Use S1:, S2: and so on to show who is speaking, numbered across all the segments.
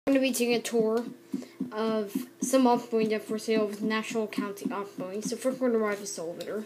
S1: I'm going to be taking a tour of some outgoing that for sale with National County outgoing. So first we're going to ride this elevator,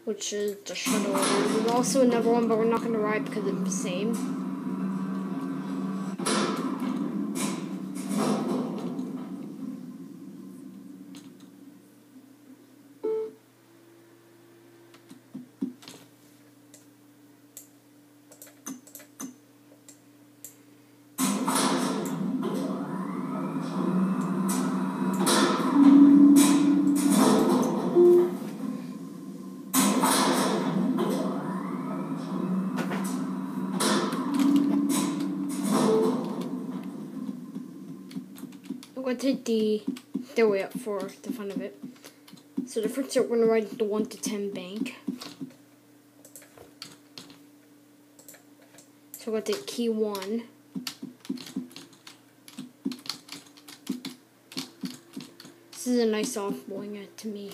S1: which is the shuttle elevator. There's also another one, but we're not going to ride because it's the same. I'm going to take the stairway up for the fun of it. So the first step, we're going to ride the 1 to 10 bank. So we're going to take key 1. This is a nice soft boing to me.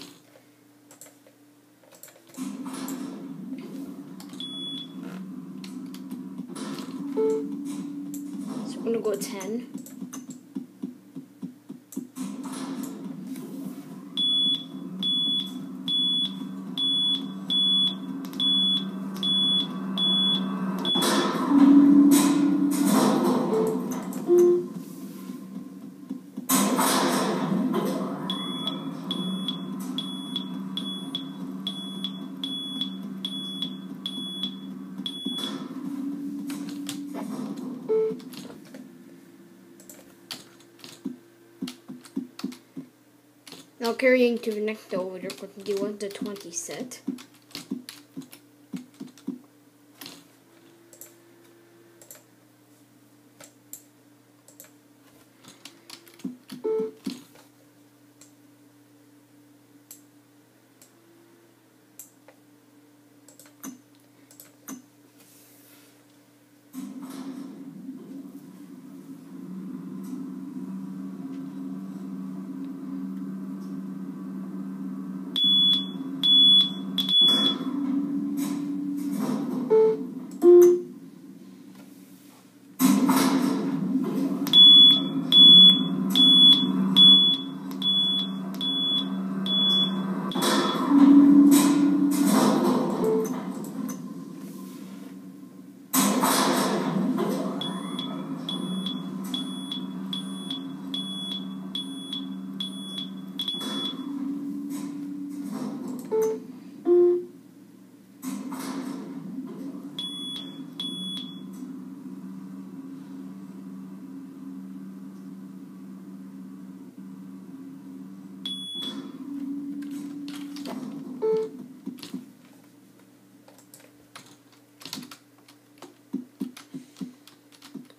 S1: So we're going to go 10. Now carrying to the next elevator, we're going to do the 20 set.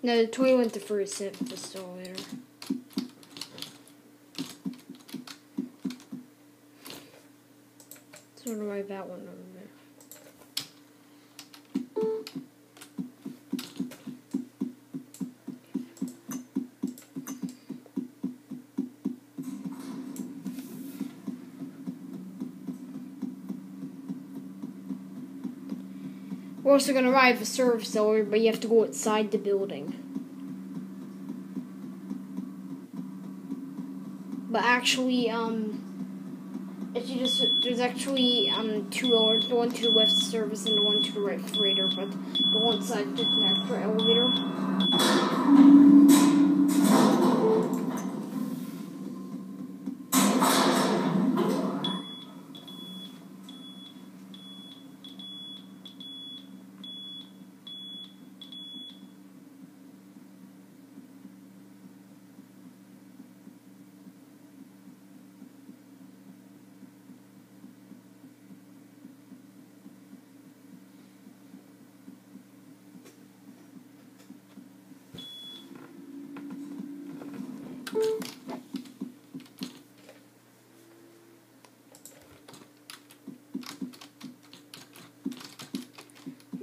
S1: Now the 20 went to first set for this elevator. So I'm going to ride that one over there. We're also going to ride the service elevator, but you have to go outside the building. But actually, if you just, there's actually, 2 elevators, the one to the left service and the one to the right freighter, but the one side is just an extra elevator.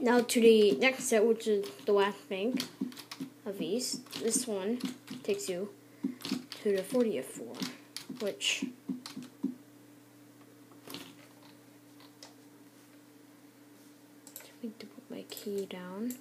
S1: Now to the next set, which is the last bank of these. This one takes you to the 40th floor, which I need to put my key down.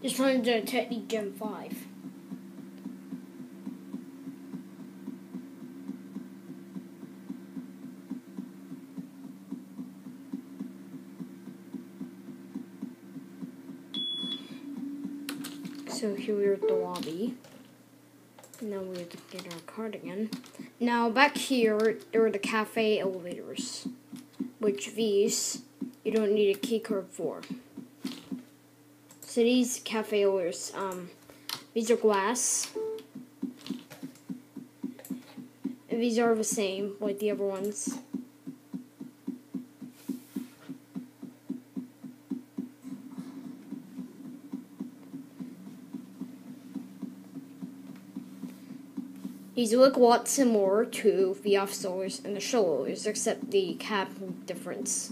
S1: Just trying to Technique Gen 5. So here we're at the lobby. Now we have to get our card again. Now back here, there are the cafe elevators, which these you don't need a key card for. So these cafe elevators, these are glass, and these are the same like the other ones. These look a lot similar to the office elevators and the shuttle elevators, except the cap difference.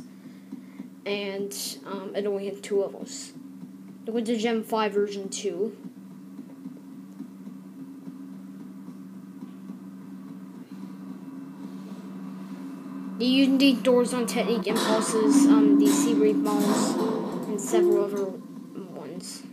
S1: And it only had 2 levels. It went to Gen 5 version 2. You use these doors on Technique Impulses, the Sea-Wraith models, and several other ones.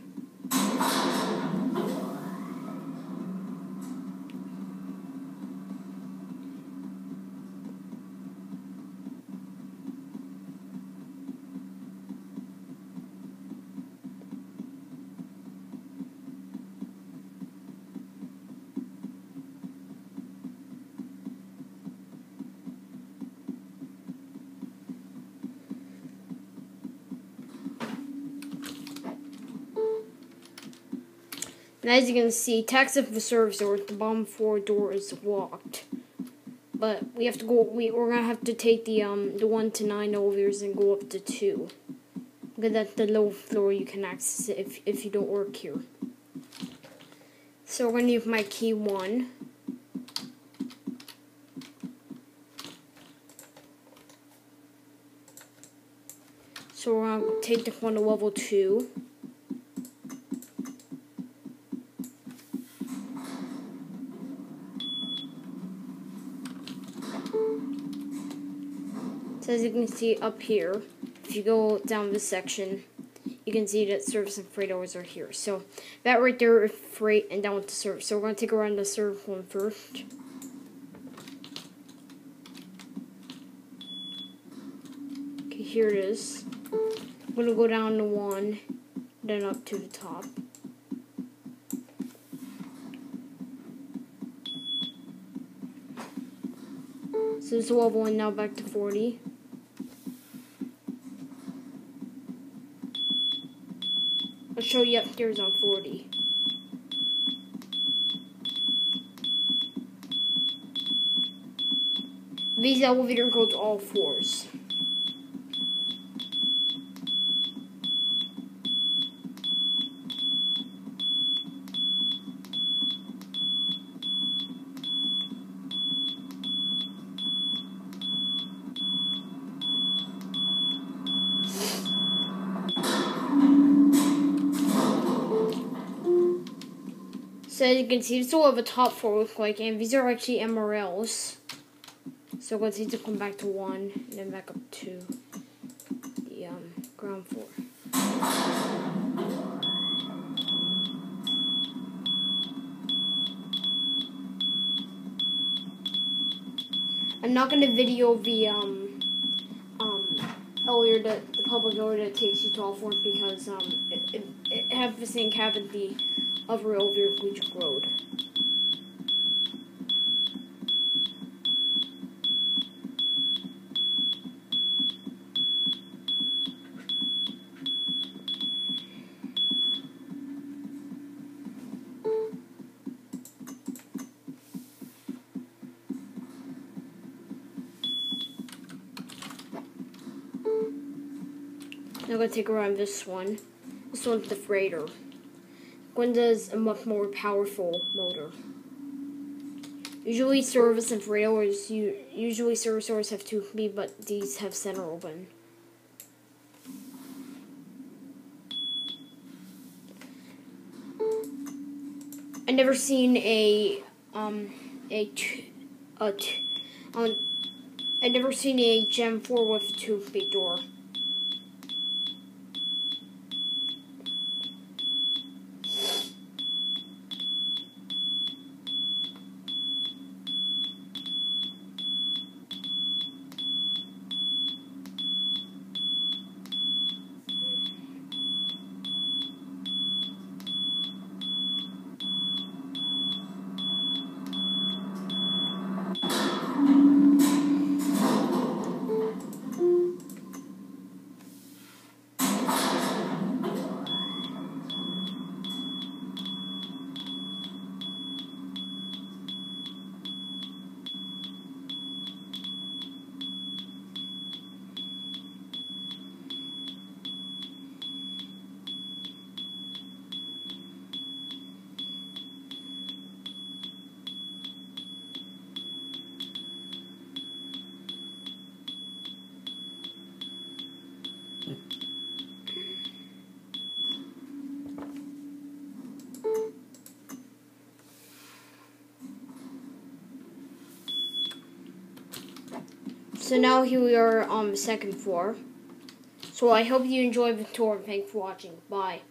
S1: And as you can see, taxi for service door, the bottom floor door is locked. But we have to go. We're gonna have to take the 1 to 9 elevators and go up to 2, because that's the low floor you can access it if you don't work here. So we're gonna use my key 1. So we're gonna take the one to level 2. So as you can see up here, if you go down this section, you can see that service and freight always are here. So that right there is freight and down with the service. So we're going to take around the service one first. Okay, here it is. I'm going to go down to 1, then up to the top. So this is level 1, now back to 40. I'll show you upstairs on 40. These elevator go to all floors. So as you can see, this is what the top floor looks like, and these are actually MRLs. So let's need to come back to 1, and then back up to the ground floor. I'm not going to video the elevator, the public elevator that takes you to all floors, because it has the same cap as the other elevator Bleach Road. Now I'm going to take around this one. This one's the freighter. One does a much more powerful motor. Usually service and freighters, usually service doors have 2 speed, but these have center open. I never seen I never seen a Gen 4 with 2-speed door. So now here we are on the second floor. So I hope you enjoyed the tour and thanks for watching. Bye.